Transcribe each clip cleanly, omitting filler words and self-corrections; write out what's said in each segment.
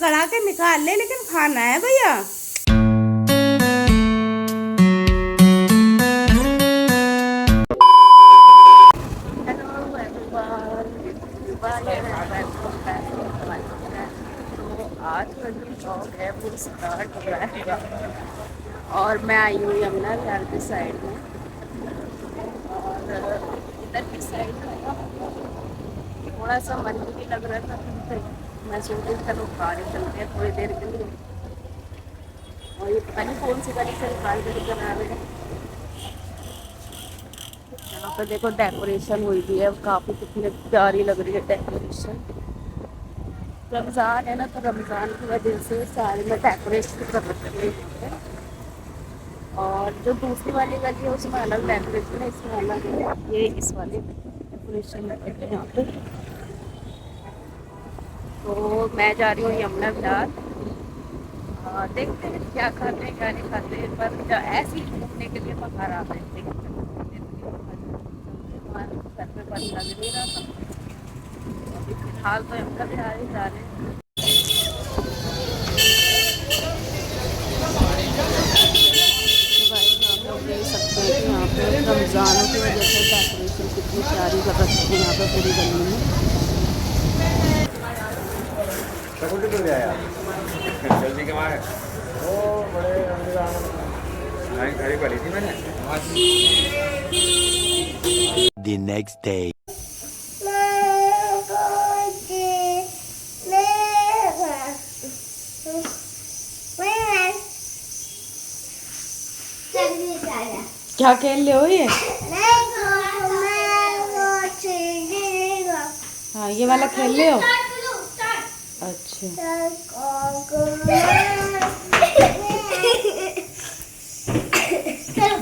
कड़ा के निकाल ले, लेकिन खाना है भैया। आज का जो ब्लॉग है वो स्टार्ट हो रहा है और मैं आई हूँ यमुना विहार की साइड में। और इधर की साइड थोड़ा सा मन भी लग रहा था, तो मैं सोची चलो गाड़ी चलते हैं थोड़ी देर के लिए। और ये पता नहीं कौन सी गाड़ी से निकाल कर बना रहे हैं। यहाँ पर देखो डेकोरेशन हुई भी है, काफ़ी कितनी प्यारी लग रही है डेकोरेशन। रमज़ान है ना, तो रमज़ान की वजह से सारे में डेकोरेशन कर रखे हैं। और जो दूसरी वाली गली है उसमें अलग डेकोरेशन है, इसमें अलग है। ये इस वाले डेकोरेशन लगे हैं यहाँ पे। तो मैं जा रही हूँ यमुना विहार, देखते हैं क्या खाते हैं क्या नहीं खाते हैं। पर ऐसे ही घूमने के लिए बाहर आते हैं, घर पे मन लग नहीं रहा था। अभी फिलहाल तो यमुना विहार ही जा रहे हैं। देख सकते हैं कि यहाँ पे रमज़ानों की वजह से डेकोरेशन कितनी प्यारी कर रखी है यहाँ पे पूरी गली में। जल्दी के मारे वो बड़े लाइन खड़ी पड़ी थी मैंने। The next day. क्या खेल रहे हो ये? हाँ ये वाला खेल रहे हो? अच्छा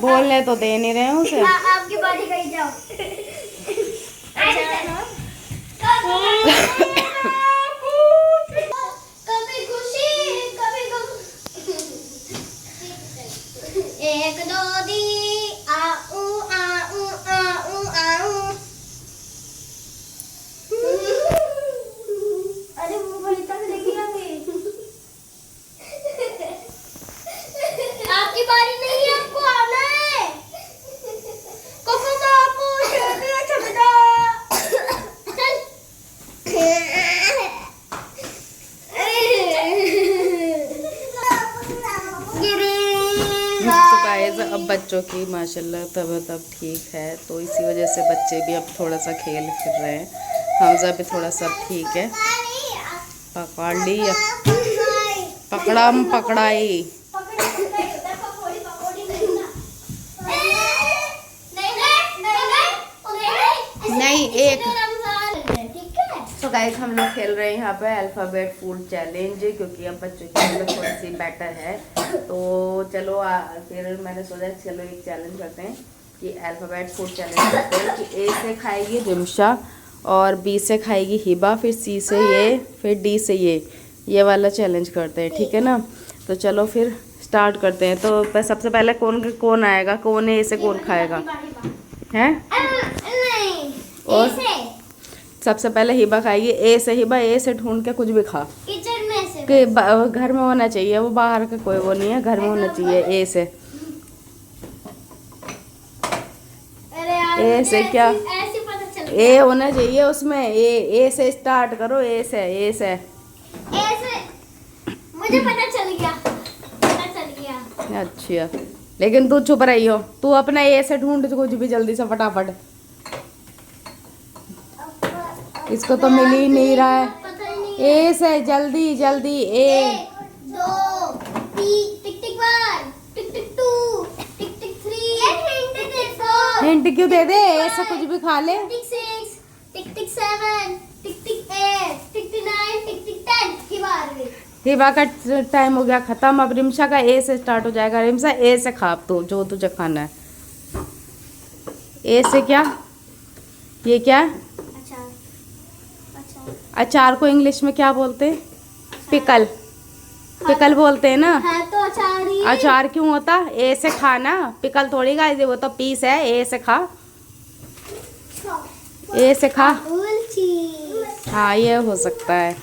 बोलने तो दे नहीं रहे उसे। आपकी बारी कहीं जाओ। कभी खुशी कभी गम, एक दो दी आऊ आऊ आऊ आऊ। अरे वो बड़ी तक लेके आ गई। आपकी बारी नहीं है, आपको आना है। कोको तो आपको छोटा छोटा तो गाइस अब बच्चों की माशाल्लाह तबीयत अब ठीक है, तो इसी वजह से बच्चे भी अब थोड़ा सा खेल फिर रहे हैं। हमजा भी थोड़ा सा ठीक है। पकड़ लिया, पकड़म पकड़ाई। नहीं एक। तो गाइस हम लोग खेल रहे हैं यहाँ पे अल्फ़ाबेट फूड चैलेंज, क्योंकि अब बच्चों की मतलब थोड़ी सी बेटर है। तो चलो फिर मैंने सोचा चलो एक चैलेंज करते हैं कि अल्फ़ाबेट फूड चैलेंज करते हैं कि ए से खाएगी रिमशा, और बी से खाएगी हिबा, फिर सी से ये, फिर डी से ये वाला चैलेंज करते हैं, ठीक है ना। तो चलो फिर स्टार्ट करते हैं। तो सबसे पहले कौन आएगा, कौन ए से कौन खाएगा हैं? और सबसे पहले हिबा खाएगी ए से। हिबा ए से ढूंढ के कुछ भी खा, किचन में से कि घर में होना चाहिए, वो बाहर का कोई वो नहीं है, घर में होना चाहिए ए से। ए से क्या? ऐसे पता चल ए होना चाहिए उसमें। ए से स्टार्ट करो, ए से। ऐसे मुझे पता चल गया। अच्छा लेकिन तू चुप रही हो, तू अपना ए से ढूंढ कुछ भी जल्दी से फटाफट। इसको तो मिल ही नहीं रहा है। ए से जल्दी जल्दी। ए 2 टिक टिक 1 टिक टिक 2 टिक टिक 3 हिंट क्यों दे दे, ए से कुछ भी खा ले। टिक 6 टिक टिक 7 टिक टिक 8 टिक टिक 9 टिक टिक 10 की बार में। हिबा का टाइम हो गया खत्म। अब रिमशा का ए से स्टार्ट हो जाएगा। रिमशा ए से खा तो जो तुझे खाना है। ए से क्या? ये क्या? अचार को इंग्लिश में क्या बोलते हैं? पिकल। पिकल बोलते हैं ना। है तो अचार ही। अचार क्यों होता? ए से खाना, पिकल थोड़ी गाइस, वो तो पीस है। ए से खा, ए से खा। हाँ ये हो सकता है।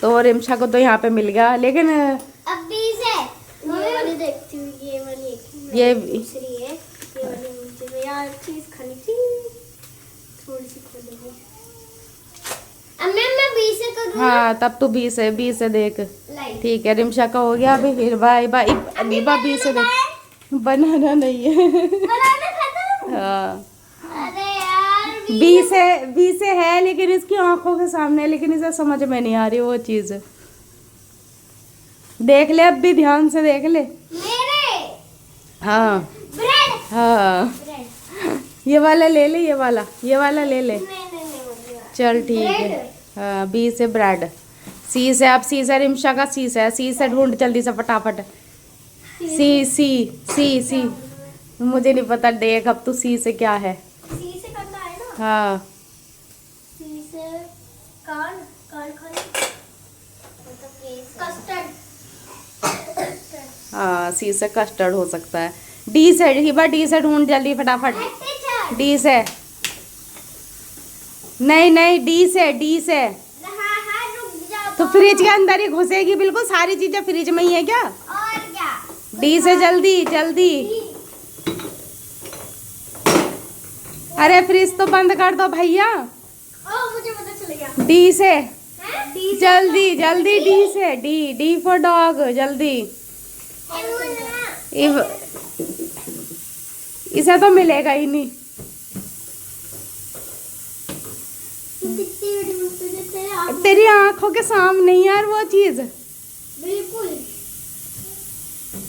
तो रिमशा को तो यहाँ पे मिल गया, लेकिन अब 20 है। ये वाली देखती हूँ, ये वाली ये दूसरी है, ये वाली मुझे यार चीज खानी थी, थोड़ी सी खोलेंगे। अब मैं 20 से करूँ। हाँ तब तो 20 है देख। लाइट ठीक है रिमशा का हो गया, अभी फिर बाय बाय। अभी 20 है देख, बनाना नहीं है। बनाना खत्म। हाँ अरे यार 20 है लेकिन इसकी आंखों के सामने है, लेकिन इसे समझ में नहीं आ रही वो चीज। देख ले, अब भी ध्यान से देख ले। मेरे हाँ ब्रेड हाँ ब्रेड ये वाला ले ले, ये वाला ले ले। नहीं मुझे चल ठीक है। हाँ 20 है ब्रेड। सी से, अब सी से रिमशा का सी से ढूंढ जल्दी से फटाफट। सी मुझे नहीं पता, देख अब तू सी से क्या है। सी से करना है ना। हाँ सी से कान खाने मतलब कस्टर्ड। हाँ सी से कस्टर्ड हो सकता है। डी से हिबा, डी से ढूंढ जल्दी फटाफट। डी से नहीं, डी से हाँ रुक जाओ। तो फ्रिज के अंदर ही घुसेगी, बिल्कुल सारी चीजें फ्रिज में ही है क्या। और क्या। डी से जल्दी। अरे फ्रिज तो बंद कर दो भैया। ओ मुझे पता चल गया। डी से हैं? जल्दी डी डी फॉर डॉग जल्दी। इसे तो मिलेगा ही नहीं। कितनी बड़ी मुश्किल से तेरे आँख तेरी आंखों के सामने ही यार वो चीज। बिल्कुल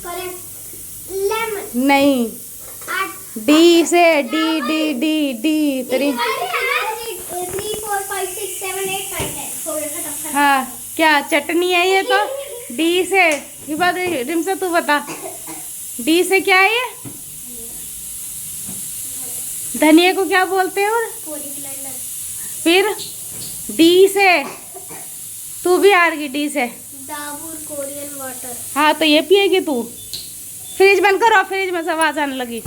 करेक्ट। लेमन नहीं, 8 डी से डी तेरी। 3 4 5 6 7 8 9 10। हाँ क्या चटनी है ये तो। डी से हिबा रिम से तू बता, डी से क्या है ये। धनिया को क्या बोलते हैं। और फिर डी से तू भी हार गई। डी से डाबर कोरियन वाटर। हाँ तो ये पिएगी तू। फ्रिज बंद करो, फ्रिज में से आवाज आने लगी।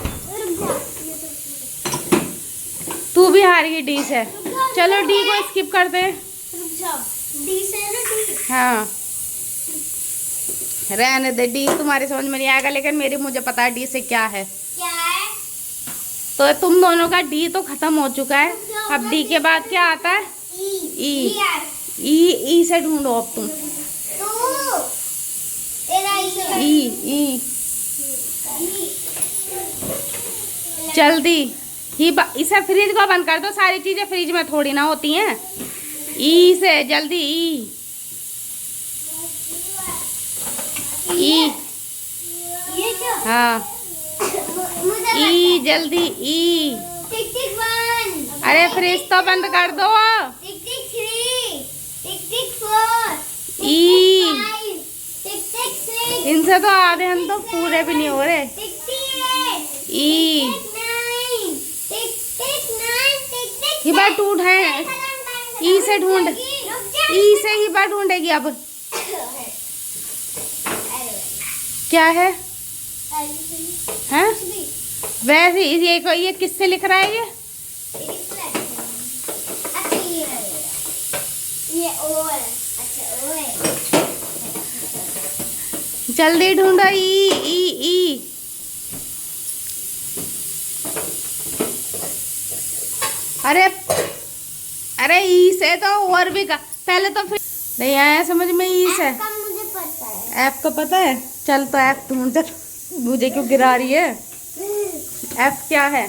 तू भी हार गई डी से। चलो डी को स्किप करते हैं। रुक जाओ। डी से ना डी। हाँ रहने दे, डी तुम्हारी समझ में नहीं आएगा, लेकिन मेरी मुझे पता है डी से क्या है। क्या है। तो तुम दोनों का डी तो खत्म हो चुका है। अब डी के बाद क्या आता है। ई से ढूंढो अब तुम। ई जल्दी ही इसे फ्रिज को बंद कर दो, सारी चीजें फ्रिज में थोड़ी ना होती हैं। ई से जल्दी ई ये क्या। हाँ मुझे ई जल्दी ई। टिक टिक 1। अरे फ्रिज तो बंद कर दो। टिक टिक 3। टिक टिक 4। ई 5। टिक टिक 6। इनसे तो आधे हम तो पूरे भी नहीं हो रहे। टिक टिक 8। ई 9। टिक टिक 9। टिक टिक ही बार टूट है। ई से ढूंढ, ई से ही बार ढूंढेगी अब। क्या है हैं? वैसे ये किससे लिख रहा है ये। ये ओ है। अच्छा ओ है। जल्दी ढूंढो ई। अरे ई से तो और भी का पहले तो फिर नहीं आया समझ में। ई से ऐप का मुझे पता है। ऐप का पता है। चल तो ऐप ढूंढ। चल मुझे क्यों गिरा रही है। ऐप क्या है।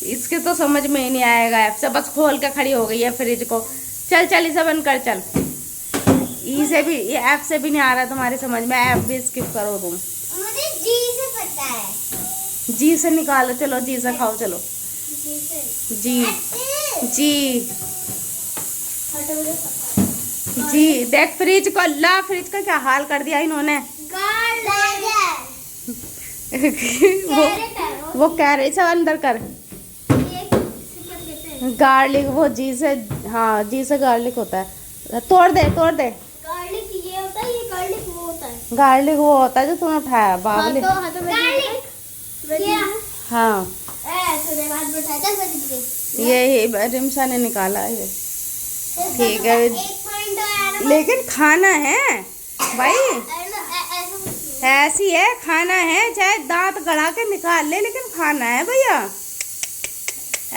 इसके तो समझ में ही नहीं आएगा। ऐप से बस खोल के खड़ी हो गई है फ्रिज को। चल इसे बंद कर। चल ई से भी, ये ऐप से भी नहीं आ रहा तुम्हारी समझ में। ऐप भी स्किप करो तुम। मुझे जी से पता है। जी से निकालो। चलो जी से खाओ। चलो जी से। जी देख फ्रिज को, ला फ्रिज का क्या हाल कर दिया इन्होंने। वो कह रही सब अंदर कर। गार्लिक वो जी से, हाँ जी से गार्लिक होता है। तोड़ दे। गार्लिक ये होता है, ये गार्लिक वो होता है। गार्लिक वो होता है जो तूने उठाया बाबले। गार्लिक हाँ ऐसे तूने बात बताया था बच गई। ये रिमशा ने निकाला है। ठीक है, एक पॉइंट तो आया ना। लेकिन खाना है भाई, ऐसा कुछ नहीं। ऐसी है, खाना है, चाहे दांत गड़ा के निकाल ले, लेकिन खाना है भैया,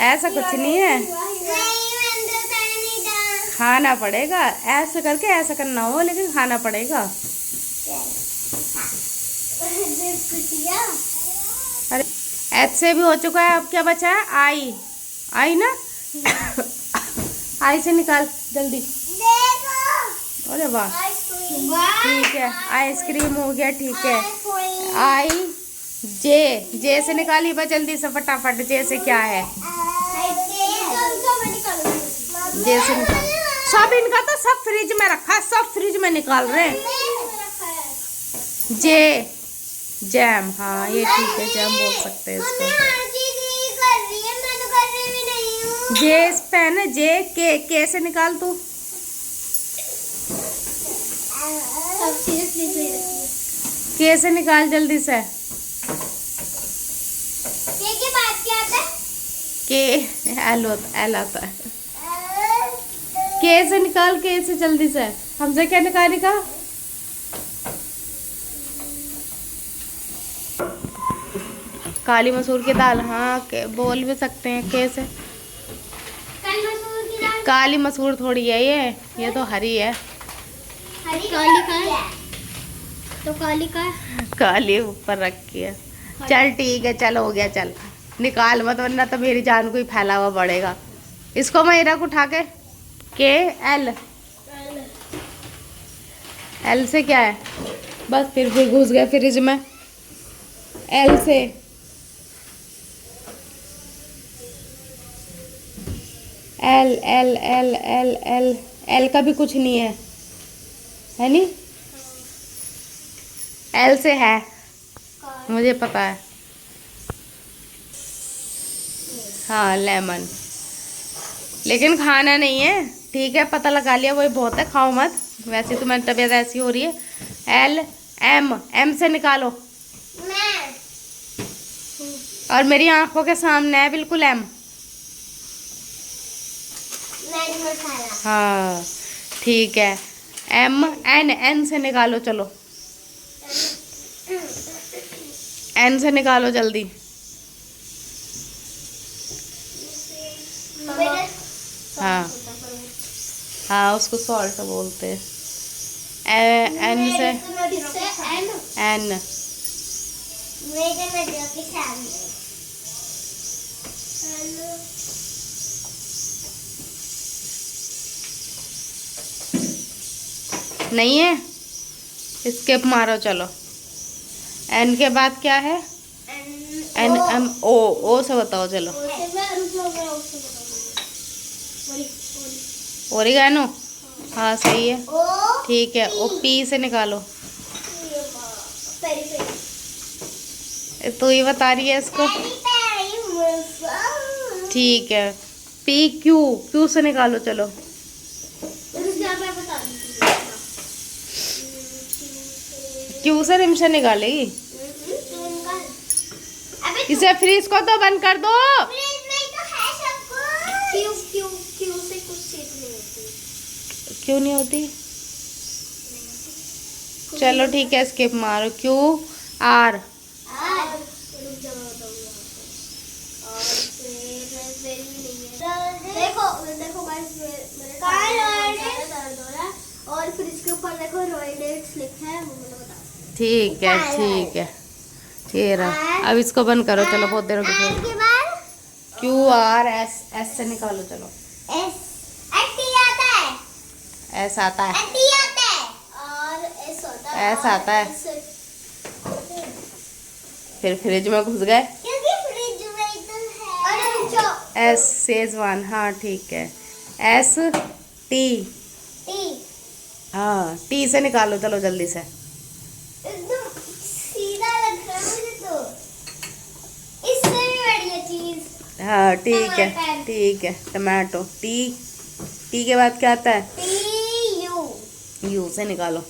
ऐसा कुछ नहीं है। नहीं, मैंने तो नहीं डाला। खाना पड़ेगा, ऐसा करके ऐसा करना हो, लेकिन खाना पड़ेगा। कुटिया। अरे एच से भी हो चुका है, अब क्या बचा है? आई, आई ना आई से निकाल जल्दी। देखो अरे वाह, आइसक्रीम। ठीक है, आइसक्रीम हो गया। ठीक है, आई जे, जे से निकाली बा जल्दी से फटाफट। जे से क्या है? जे से निकाल। सब इनका तो सब फ्रिज में रखा है, सब फ्रिज में निकाल रहे हैं। जे, जैम, हाँ ये ठीक है, जैम बोल सकते हैं इसको। जे पेन है, जे के से निकाल तू। के से निकाल जल्दी से। के एल आता है। के से निकाल, के से जल्दी से। हमसे क्या निकालेगा? काली मसूर की दाल, हाँ बोल भी सकते हैं के से। काली मसूर थोड़ी है ये तो हरी है। काली का है तो काली का है। काली ऊपर रखी है। चल ठीक है, चल हो गया, चल निकाल मत, वरना तो मेरी जान को ही फैला हुआ पड़ेगा। इसको मैं रख उठा के एल, एल से क्या है? बस फिर घुस गए फ्रिज में। एल से L L L L L L का भी कुछ नहीं है नी? एल से है, मुझे पता है। हाँ लेमन, लेकिन खाना नहीं है। ठीक है, पता लगा लिया, वही बहुत है, खाओ मत। वैसे तो मेरी तबीयत ऐसी हो रही है। एल एम, एम से निकालो। और मेरी आंखों के सामने है बिल्कुल एम। हाँ ठीक है, एम एन, एन से निकालो, चलो एन से निकालो जल्दी। हाँ हाँ, उसको सॉल्ट बोलते हैं। एन से एन, नहीं है, स्किप मारो चलो। एन के बाद क्या है? एन एम ओ, ओ से बताओ चलो। ओरिगैनो, हाँ सही है, ठीक है। ओ पी से निकालो। तो ये बता रही है इसको, ठीक है। पी क्यू, क्यू से निकालो चलो। क्यू से रिमशा निकालेगी। इसे फ्रीज को तो बंद कर दो। क्यों नहीं होती? चलो ठीक है, स्किप मारो। क्यू आर, देखो और फिर इसके ऊपर देखो रोइडेट्स लिखा है, वो मैंने बता। ठीक है ठीक है, ये रहा। अब इसको बंद करो चलो, बहुत देर हो गई। क्यू आर एस, एस से निकालो चलो। एस आता है, एस आता है, आता है और एस होता है, एस आता है। फिर फ्रिज में घुस गए, क्योंकि फ्रिज में तो है। एस शेजवान, हाँ ठीक है। एस टी, हाँ टी से निकालो चलो जल्दी से। एकदम सीधा लग रहा है मुझे तो, इससे भी बढ़िया चीज। हाँ ठीक है टमाटर। ठीक है, टमाटो। टी, टी के बाद क्या आता है? यू, यू से निकालो।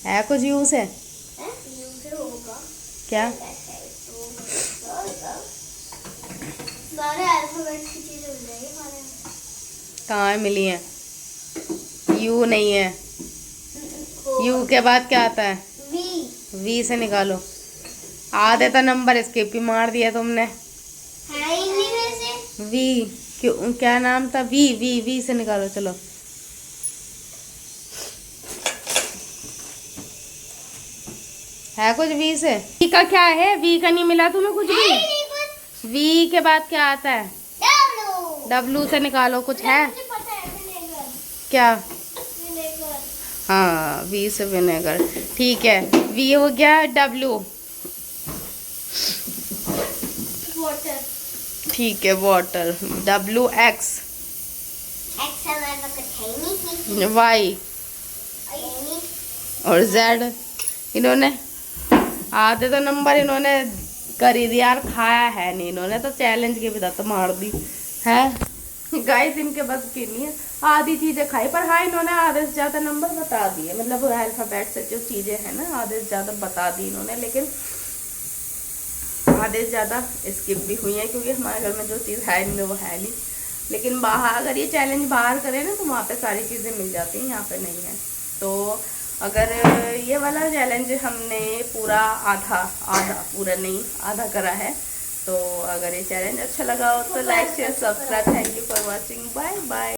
है कुछ यू से? यू से होगा क्या? सारे अल्फाबेट की चीजें मिल जाएगी हमारे यहाँ। कहाँ मिली है? यू नहीं है। यू के बाद क्या आता है? वी वी से निकालो। आधे तो नंबर स्किप ही मार दिया तुमने। है ही नहीं वैसे। वी क्यों, क्या नाम था? वी वी वी से निकालो चलो। है कुछ वी से? वी का क्या है? वी का नहीं मिला तुम्हें कुछ है भी? ही नहीं कुछ। वी के बाद क्या आता है? डब्लू डब्लू से निकालो, कुछ है? मुझे पता है, विनेगर क्या? विनेगर हाँ, वी से विनेगर। ठीक है, वी हो गया। डब्लू, वाटर ठीक है, वाटर। डब्लू। एक्स, एक्स हमारे पास कुछ है ही नहीं। वाई नहीं और जेड। इन्होंने आधे तो नंबर इन्होंने कर ही दिया यार, खाया है नहीं इन्होंने तो। चैलेंज की भी तो मार दी है गाइस, इनके बस की नहीं है। आधी चीजें खाई, पर हाँ इन्होंने आधे से ज्यादा नंबर बता दिए। मतलब अल्फाबेट से जो चीजें हैं ना, आधे से ज्यादा बता दी इन्होंने, लेकिन आधे से ज्यादा स्किप भी हुई है, क्योंकि हमारे घर में जो चीज़ है नहीं वो है नहीं। लेकिन बाहर अगर ये चैलेंज बाहर करें ना, तो वहाँ पे सारी चीज़ें मिल जाती हैं, यहाँ पे नहीं है। तो अगर ये वाला चैलेंज हमने पूरा आधा पूरा नहीं आधा करा है, तो अगर ये चैलेंज अच्छा लगा हो तो like share subscribe. Thank you for watching, bye bye.